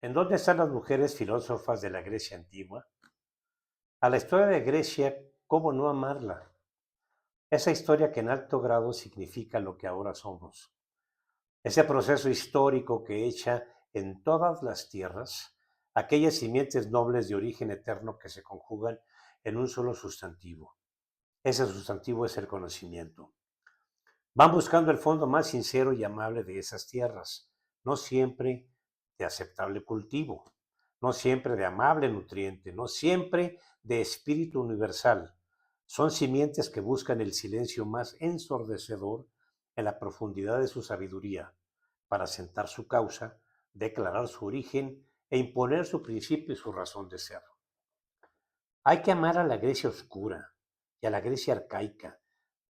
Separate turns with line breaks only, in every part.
¿En dónde están las mujeres filósofas de la Grecia antigua? A la historia de Grecia, ¿cómo no amarla? Esa historia que en alto grado significa lo que ahora somos. Ese proceso histórico que echa en todas las tierras aquellas simientes nobles de origen eterno que se conjugan en un solo sustantivo. Ese sustantivo es el conocimiento. Van buscando el fondo más sincero y amable de esas tierras, no siempre de aceptable cultivo, no siempre de amable nutriente, no siempre de espíritu universal. Son simientes que buscan el silencio más ensordecedor en la profundidad de su sabiduría, para sentar su causa, declarar su origen e imponer su principio y su razón de ser. Hay que amar a la Grecia oscura y a la Grecia arcaica.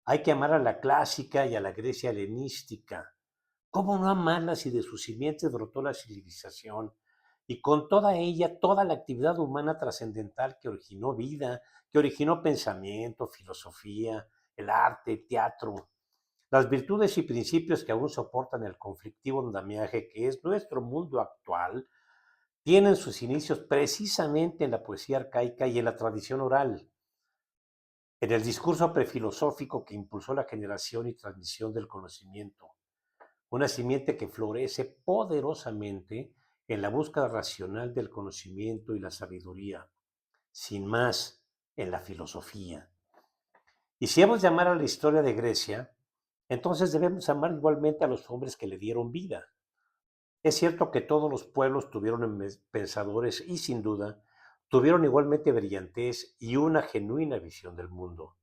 Hay que amar a la clásica y a la Grecia helenística. ¿Cómo no amarla si de sus simientes brotó la civilización y con toda ella toda la actividad humana trascendental que originó vida, que originó pensamiento, filosofía, el arte, el teatro, las virtudes y principios que aún soportan el conflictivo andamiaje que es nuestro mundo actual? Tienen sus inicios precisamente en la poesía arcaica y en la tradición oral, en el discurso prefilosófico que impulsó la generación y transmisión del conocimiento, una simiente que florece poderosamente en la búsqueda racional del conocimiento y la sabiduría, sin más, en la filosofía. Y si hemos de amar a la historia de Grecia, entonces debemos amar igualmente a los hombres que le dieron vida. Es cierto que todos los pueblos tuvieron pensadores y sin duda tuvieron igualmente brillantez y una genuina visión del mundo.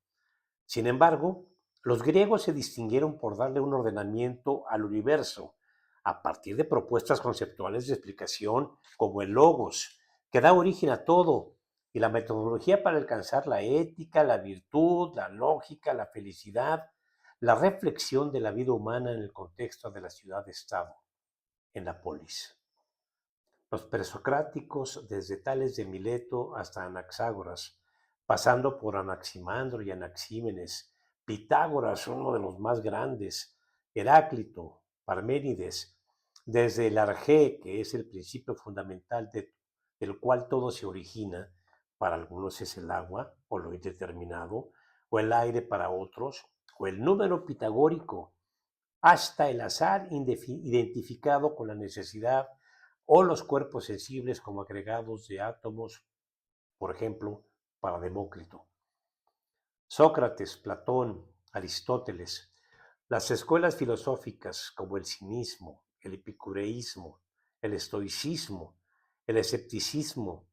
Sin embargo, los griegos se distinguieron por darle un ordenamiento al universo a partir de propuestas conceptuales de explicación como el logos, que da origen a todo, y la metodología para alcanzar la ética, la virtud, la lógica, la felicidad, la reflexión de la vida humana en el contexto de la ciudad-estado, en la polis. Los presocráticos, desde Tales de Mileto hasta Anaxágoras, pasando por Anaximandro y Anaxímenes, Pitágoras, uno de los más grandes, Heráclito, Parménides, desde el arjé, que es el principio fundamental del cual todo se origina, para algunos es el agua o lo indeterminado, o el aire para otros, o el número pitagórico, hasta el azar identificado con la necesidad o los cuerpos sensibles como agregados de átomos, por ejemplo, para Demócrito. Sócrates, Platón, Aristóteles, las escuelas filosóficas como el cinismo, el epicureísmo, el estoicismo, el escepticismo,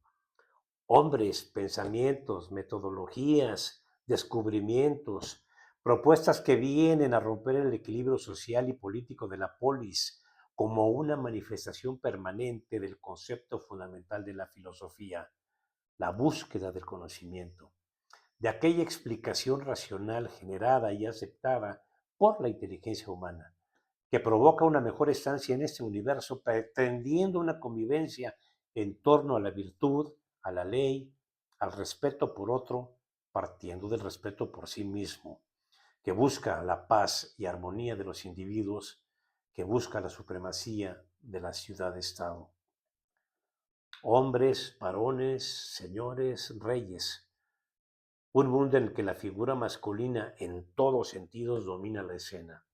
hombres, pensamientos, metodologías, descubrimientos, propuestas que vienen a romper el equilibrio social y político de la polis como una manifestación permanente del concepto fundamental de la filosofía, la búsqueda del conocimiento, de aquella explicación racional generada y aceptada por la inteligencia humana, que provoca una mejor estancia en este universo, pretendiendo una convivencia en torno a la virtud, a la ley, al respeto por otro, partiendo del respeto por sí mismo, que busca la paz y armonía de los individuos, que busca la supremacía de la ciudad-estado. Hombres, varones, señores, reyes. Un mundo en el que la figura masculina en todos sentidos domina la escena.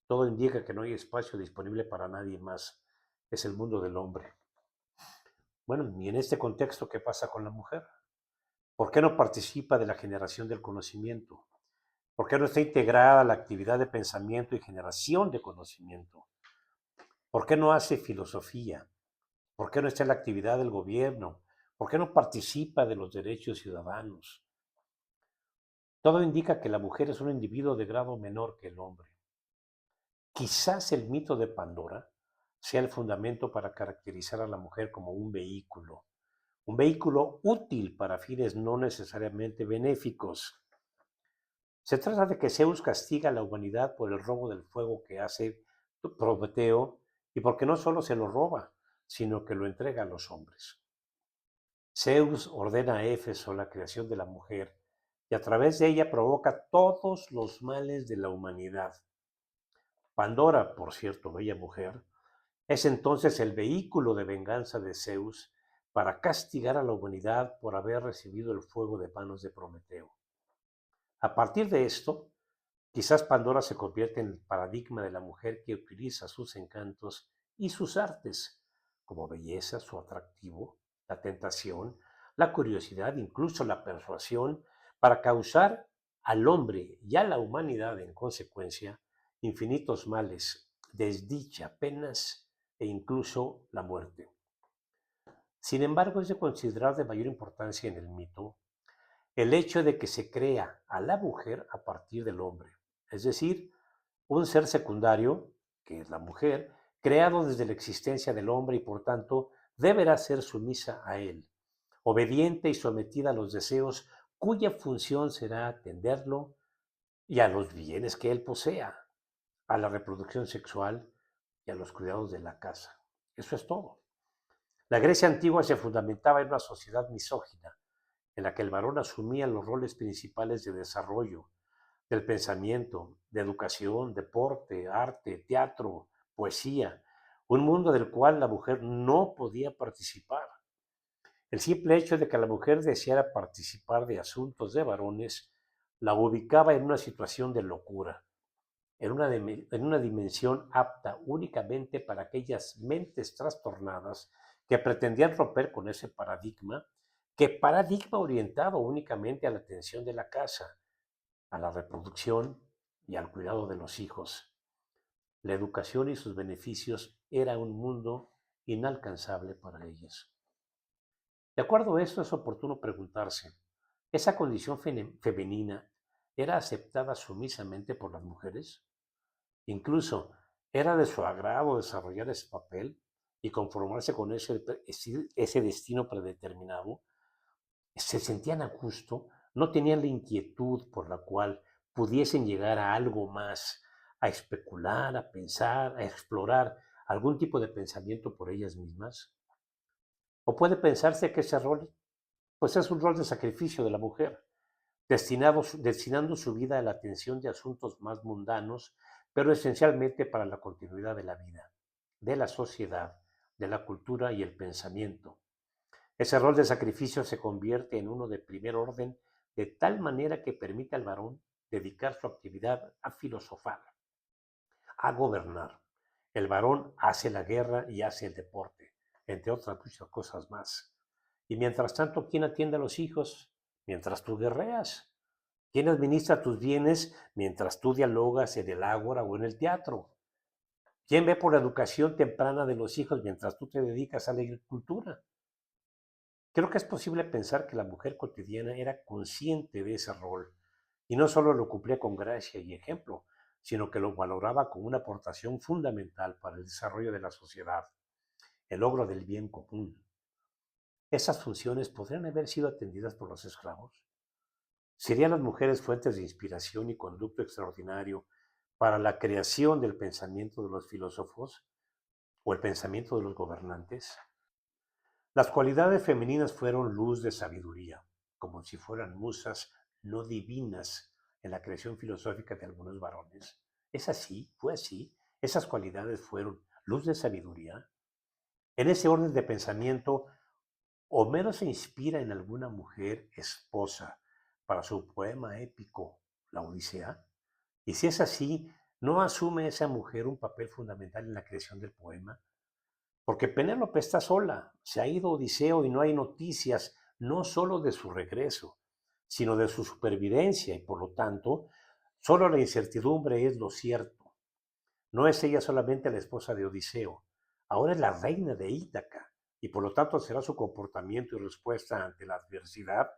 Todo indica que no hay espacio disponible para nadie más. Es el mundo del hombre. Bueno, y en este contexto, ¿qué pasa con la mujer? ¿Por qué no participa de la generación del conocimiento? ¿Por qué no está integrada a la actividad de pensamiento y generación de conocimiento? ¿Por qué no hace filosofía? ¿Por qué no está en la actividad del gobierno? ¿Por qué no participa de los derechos ciudadanos? Todo indica que la mujer es un individuo de grado menor que el hombre. Quizás el mito de Pandora sea el fundamento para caracterizar a la mujer como un vehículo útil para fines no necesariamente benéficos. Se trata de que Zeus castiga a la humanidad por el robo del fuego que hace Prometeo y porque no solo se lo roba, sino que lo entrega a los hombres. Zeus ordena a Éfeso la creación de la mujer y a través de ella provoca todos los males de la humanidad. Pandora, por cierto, bella mujer, Es entonces el vehículo de venganza de Zeus para castigar a la humanidad por haber recibido el fuego de manos de Prometeo. A partir de esto, quizás Pandora se convierte en el paradigma de la mujer que utiliza sus encantos y sus artes, como belleza, su atractivo, la tentación, la curiosidad, incluso la persuasión, para causar al hombre y a la humanidad en consecuencia infinitos males, desdicha, penas e incluso la muerte. Sin embargo, es de considerar de mayor importancia en el mito el hecho de que se crea a la mujer a partir del hombre, es decir, un ser secundario, que es la mujer, creado desde la existencia del hombre y por tanto deberá ser sumisa a él, obediente y sometida a los deseos cuya función será atenderlo y a los bienes que él posea, a la reproducción sexual y a los cuidados de la casa. Eso es todo. La Grecia antigua se fundamentaba en una sociedad misógina, en la que el varón asumía los roles principales de desarrollo, del pensamiento, de educación, deporte, arte, teatro, poesía, un mundo del cual la mujer no podía participar. El simple hecho de que la mujer deseara participar de asuntos de varones la ubicaba en una situación de locura, en una dimensión apta únicamente para aquellas mentes trastornadas que pretendían romper con ese paradigma, que paradigma orientado únicamente a la atención de la casa, a la reproducción y al cuidado de los hijos. La educación y sus beneficios era un mundo inalcanzable para ellas. De acuerdo a esto, es oportuno preguntarse, ¿esa condición femenina era aceptada sumisamente por las mujeres? Incluso, ¿era de su agrado desarrollar ese papel y conformarse con ese destino predeterminado? ¿Se sentían a gusto? ¿No tenían la inquietud por la cual pudiesen llegar a algo más, a especular, a pensar, a explorar algún tipo de pensamiento por ellas mismas? ¿O puede pensarse que ese rol, pues es un rol de sacrificio de la mujer, destinando su vida a la atención de asuntos más mundanos, pero esencialmente para la continuidad de la vida, de la sociedad, de la cultura y el pensamiento? Ese rol de sacrificio se convierte en uno de primer orden de tal manera que permite al varón dedicar su actividad a filosofar, a gobernar. El varón hace la guerra y hace el deporte, entre otras muchas cosas más. Y mientras tanto, ¿quién atiende a los hijos? Mientras tú guerreas. ¿Quién administra tus bienes mientras tú dialogas en el ágora o en el teatro? ¿Quién ve por la educación temprana de los hijos mientras tú te dedicas a la agricultura? Creo que es posible pensar que la mujer cotidiana era consciente de ese rol y no solo lo cumplía con gracia y ejemplo, sino que lo valoraba como una aportación fundamental para el desarrollo de la sociedad, el logro del bien común. ¿Esas funciones podrían haber sido atendidas por los esclavos? ¿Serían las mujeres fuentes de inspiración y conducto extraordinario para la creación del pensamiento de los filósofos o el pensamiento de los gobernantes? Las cualidades femeninas fueron luz de sabiduría, como si fueran musas no divinas en la creación filosófica de algunos varones. ¿Es así? ¿Fue así? ¿Esas cualidades fueron luz de sabiduría? En ese orden de pensamiento, Homero se inspira en alguna mujer esposa para su poema épico, La Odisea. Y si es así, ¿no asume esa mujer un papel fundamental en la creación del poema? Porque Penélope está sola, se ha ido Odiseo y no hay noticias, no solo de su regreso, sino de su supervivencia y por lo tanto, solo la incertidumbre es lo cierto. No es ella solamente la esposa de Odiseo, ahora es la reina de Ítaca y por lo tanto será su comportamiento y respuesta ante la adversidad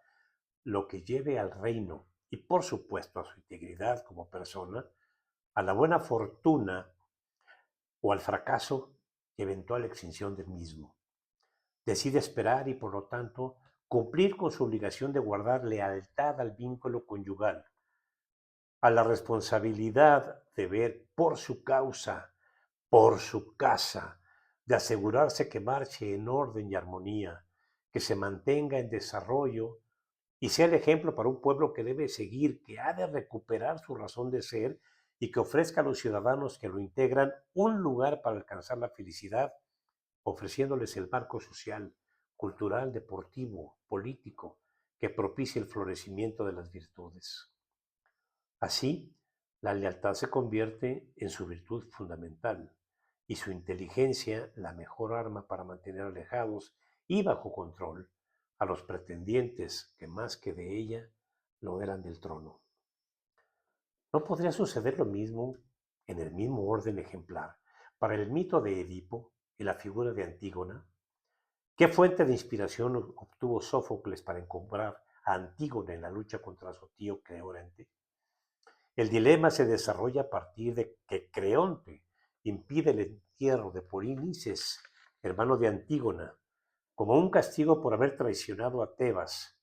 lo que lleve al reino y por supuesto a su integridad como persona, a la buena fortuna o al fracaso y eventual extinción del mismo. Decide esperar y, por lo tanto, cumplir con su obligación de guardar lealtad al vínculo conyugal, a la responsabilidad de ver por su causa, por su casa, de asegurarse que marche en orden y armonía, que se mantenga en desarrollo y sea el ejemplo para un pueblo que debe seguir, que ha de recuperar su razón de ser y que ofrezca a los ciudadanos que lo integran un lugar para alcanzar la felicidad, ofreciéndoles el marco social, cultural, deportivo, político, que propicie el florecimiento de las virtudes. Así, la lealtad se convierte en su virtud fundamental y su inteligencia la mejor arma para mantener alejados y bajo control a los pretendientes que más que de ella lo eran del trono. ¿No podría suceder lo mismo en el mismo orden ejemplar para el mito de Edipo y la figura de Antígona? ¿Qué fuente de inspiración obtuvo Sófocles para encumbrar a Antígona en la lucha contra su tío Creonte? El dilema se desarrolla a partir de que Creonte impide el entierro de Polinices, hermano de Antígona, como un castigo por haber traicionado a Tebas,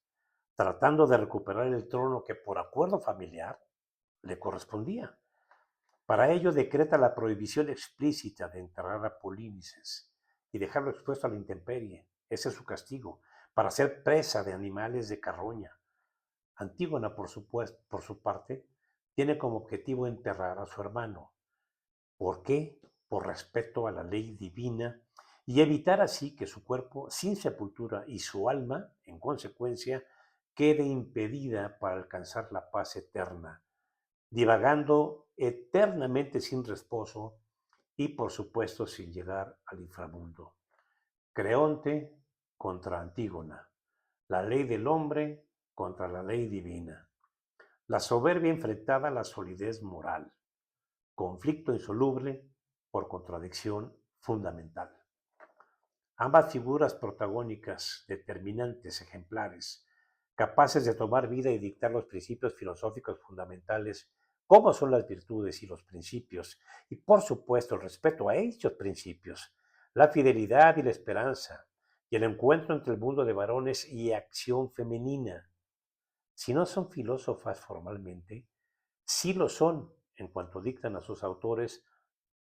tratando de recuperar el trono que por acuerdo familiar le correspondía. Para ello decreta la prohibición explícita de enterrar a Polinices y dejarlo expuesto a la intemperie. Ese es su castigo, para ser presa de animales de carroña. Antígona, por su parte, tiene como objetivo enterrar a su hermano. ¿Por qué? Por respeto a la ley divina y evitar así que su cuerpo sin sepultura y su alma, en consecuencia, quede impedida para alcanzar la paz eterna, divagando eternamente sin reposo y, por supuesto, sin llegar al inframundo. Creonte contra Antígona, la ley del hombre contra la ley divina, la soberbia enfrentada a la solidez moral, conflicto insoluble por contradicción fundamental. Ambas figuras protagónicas, determinantes, ejemplares, capaces de tomar vida y dictar los principios filosóficos fundamentales, como son las virtudes y los principios, y por supuesto el respeto a estos principios, la fidelidad y la esperanza, y el encuentro entre el mundo de varones y acción femenina. Si no son filósofas formalmente, sí lo son en cuanto dictan a sus autores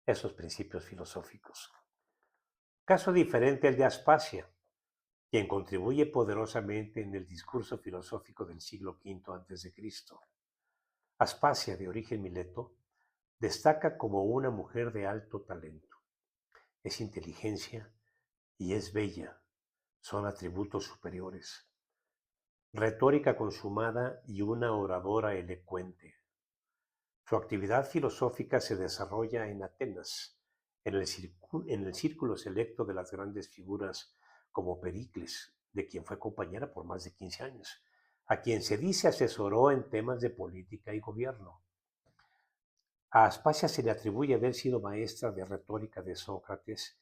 esos principios filosóficos. Caso diferente el de Aspasia, quien contribuye poderosamente en el discurso filosófico del siglo V a.C. Aspasia, de origen mileto, destaca como una mujer de alto talento. Es inteligencia y es bella, son atributos superiores. Retórica consumada y una oradora elocuente. Su actividad filosófica se desarrolla en Atenas, en el círculo selecto de las grandes figuras como Pericles, de quien fue compañera por más de 15 años, a quien se dice asesoró en temas de política y gobierno. A Aspasia se le atribuye haber sido maestra de retórica de Sócrates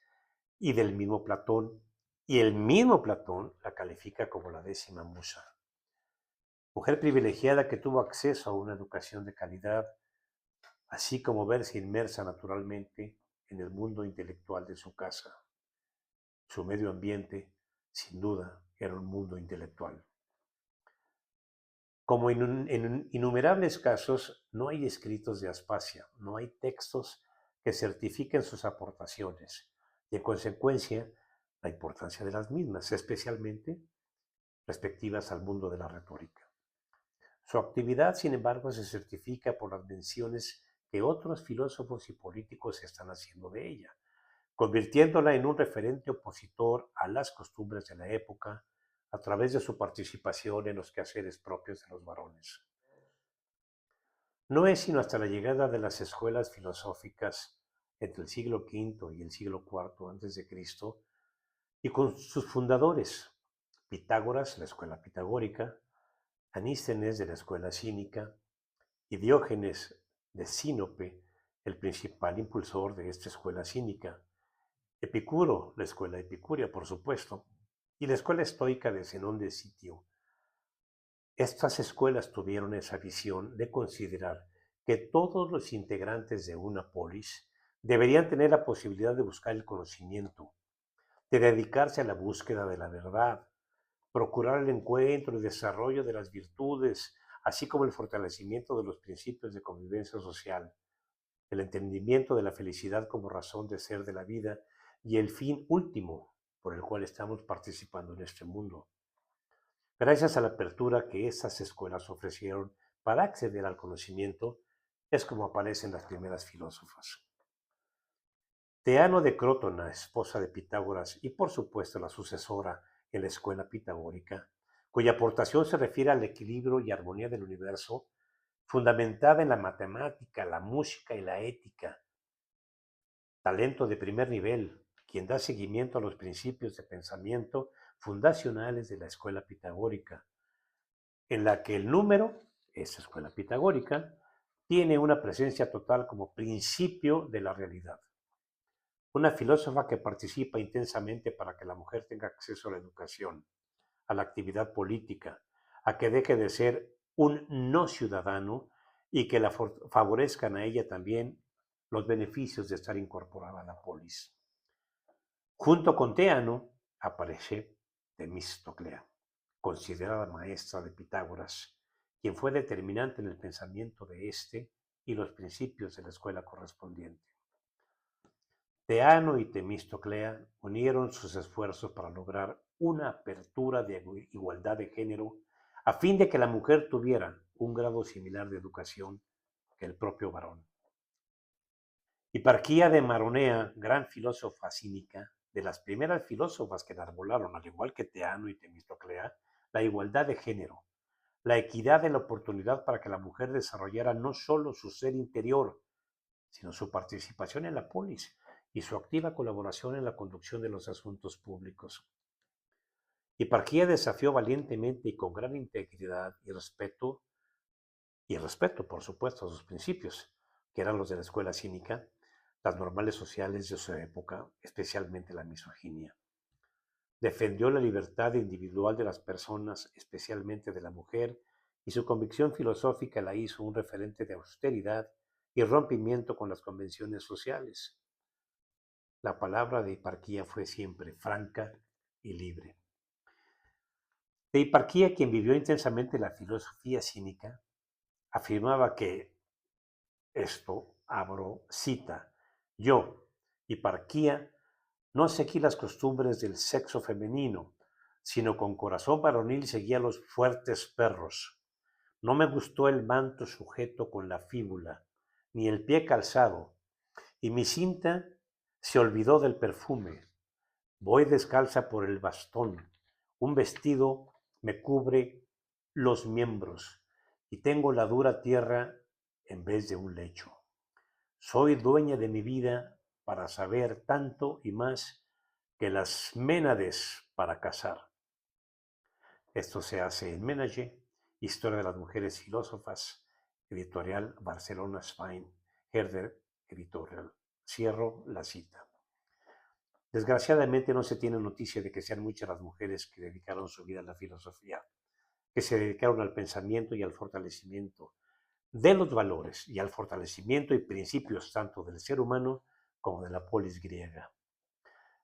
y del mismo Platón, y el mismo Platón la califica como la 10ª musa. Mujer privilegiada que tuvo acceso a una educación de calidad, así como verse inmersa naturalmente en el mundo intelectual de su casa. Su medio ambiente, sin duda, era un mundo intelectual. Como en innumerables casos, no hay escritos de Aspasia, no hay textos que certifiquen sus aportaciones y, en consecuencia, la importancia de las mismas, especialmente respectivas al mundo de la retórica. Su actividad, sin embargo, se certifica por las menciones que otros filósofos y políticos están haciendo de ella, convirtiéndola en un referente opositor a las costumbres de la época a través de su participación en los quehaceres propios de los varones. No es sino hasta la llegada de las escuelas filosóficas entre el siglo V y el siglo IV a.C., y con sus fundadores, Pitágoras, la escuela pitagórica, Anístenes de la escuela cínica y Diógenes de Sinope, el principal impulsor de esta escuela cínica, Epicuro, la escuela epicúrea, por supuesto, y la escuela estoica de Zenón de Sitio. Estas escuelas tuvieron esa visión de considerar que todos los integrantes de una polis deberían tener la posibilidad de buscar el conocimiento, de dedicarse a la búsqueda de la verdad, procurar el encuentro y desarrollo de las virtudes, así como el fortalecimiento de los principios de convivencia social, el entendimiento de la felicidad como razón de ser de la vida y el fin último por el cual estamos participando en este mundo. Gracias a la apertura que estas escuelas ofrecieron para acceder al conocimiento, Es como aparecen las primeras filósofas. Teano de Crótona, esposa de Pitágoras y por supuesto la sucesora en la escuela pitagórica, cuya aportación se refiere al equilibrio y armonía del universo, fundamentada en la matemática, la música y la ética, talento de primer nivel, quien da seguimiento a los principios de pensamiento fundacionales de la escuela pitagórica, en la que el número, esa escuela pitagórica, tiene una presencia total como principio de la realidad. Una filósofa que participa intensamente para que la mujer tenga acceso a la educación, a la actividad política, a que deje de ser un no ciudadano y que la favorezcan a ella también los beneficios de estar incorporada a la polis. Junto con Teano aparece Temístoclea, considerada maestra de Pitágoras, quien fue determinante en el pensamiento de éste y los principios de la escuela correspondiente. Teano y Temístoclea unieron sus esfuerzos para lograr una apertura de igualdad de género a fin de que la mujer tuviera un grado similar de educación que el propio varón. Hiparquía de Maronea, gran filósofa cínica, de las primeras filósofas que enarbolaron, al igual que Teano y Temístoclea, la igualdad de género, la equidad de la oportunidad para que la mujer desarrollara no solo su ser interior, sino su participación en la polis y su activa colaboración en la conducción de los asuntos públicos. Hiparquía desafió valientemente y con gran integridad y respeto, por supuesto, a sus principios, que eran los de la escuela cínica, las normales sociales de su época, especialmente la misoginia. Defendió la libertad individual de las personas, especialmente de la mujer, y su convicción filosófica la hizo un referente de austeridad y rompimiento con las convenciones sociales. La palabra de Hiparquía fue siempre franca y libre. De Hiparquía, quien vivió intensamente la filosofía cínica, afirmaba que esto, abro cita, yo, Hiparquía, no seguí las costumbres del sexo femenino, sino con corazón varonil seguía los fuertes perros. No me gustó el manto sujeto con la fíbula, ni el pie calzado, y mi cinta se olvidó del perfume. Voy descalza por el bastón, un vestido me cubre los miembros y tengo la dura tierra en vez de un lecho. Soy dueña de mi vida para saber tanto y más que las Ménades para cazar. Esto se hace en Ménage, Historia de las Mujeres Filósofas, editorial Barcelona Svein, Herder, editorial. Cierro la cita. Desgraciadamente no se tiene noticia de que sean muchas las mujeres que dedicaron su vida a la filosofía, que se dedicaron al pensamiento y al fortalecimiento de los valores y al fortalecimiento y principios tanto del ser humano como de la polis griega.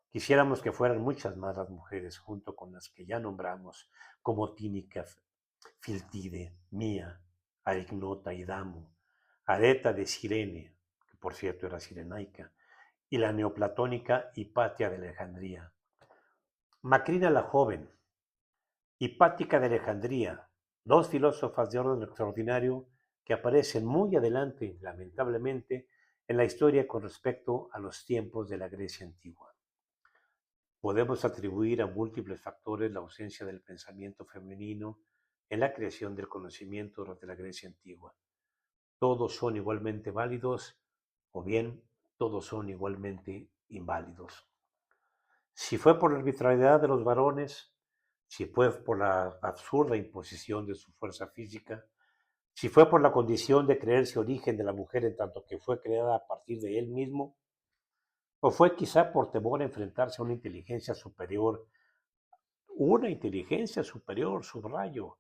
Quisiéramos que fueran muchas más las mujeres, junto con las que ya nombramos, como Tínica, Filtide, Mía, Arignota y Damo, Areta de Cirene, que por cierto era cirenaica, y la neoplatónica Hipatia de Alejandría. Macrina la joven, Hipática de Alejandría, dos filósofas de orden extraordinario que aparecen muy adelante, lamentablemente, en la historia con respecto a los tiempos de la Grecia antigua. Podemos atribuir a múltiples factores la ausencia del pensamiento femenino en la creación del conocimiento durante la Grecia antigua. Todos son igualmente válidos o bien todos son igualmente inválidos. Si fue por la arbitrariedad de los varones, si fue por la absurda imposición de su fuerza física, si fue por la condición de creerse origen de la mujer en tanto que fue creada a partir de él mismo, o fue quizá por temor a enfrentarse a una inteligencia superior, subrayo,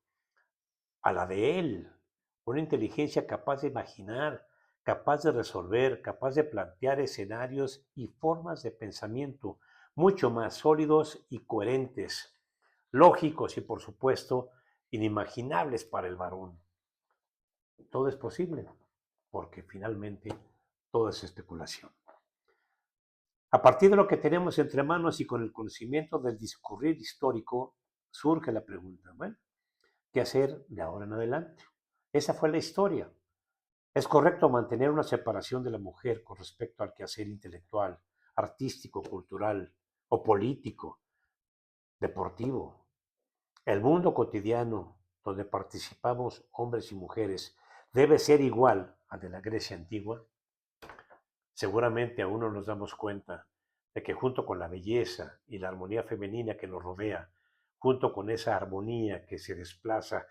a la de él, una inteligencia capaz de imaginar, capaz de resolver, capaz de plantear escenarios y formas de pensamiento mucho más sólidos y coherentes, lógicos y por supuesto inimaginables para el varón. Todo es posible, porque finalmente todo es especulación. A partir de lo que tenemos entre manos y con el conocimiento del discurrir histórico, surge la pregunta, bueno, ¿qué hacer de ahora en adelante? Esa fue la historia. Es correcto mantener una separación de la mujer con respecto al quehacer intelectual, artístico, cultural o político, deportivo. El mundo cotidiano donde participamos hombres y mujeres debe ser igual al de la Grecia antigua. Seguramente aún no nos damos cuenta de que junto con la belleza y la armonía femenina que nos rodea, junto con esa armonía que se desplaza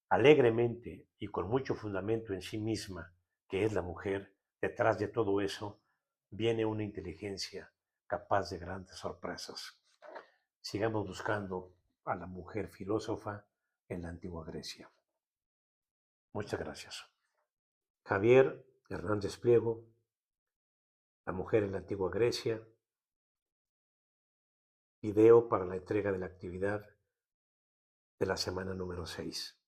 alegremente y con mucho fundamento en sí misma, que es la mujer, detrás de todo eso viene una inteligencia capaz de grandes sorpresas. Sigamos buscando a la mujer filósofa en la antigua Grecia. Muchas gracias. Javier Hernández Pliego, La mujer en la antigua Grecia, video para la entrega de la actividad de la semana número 6.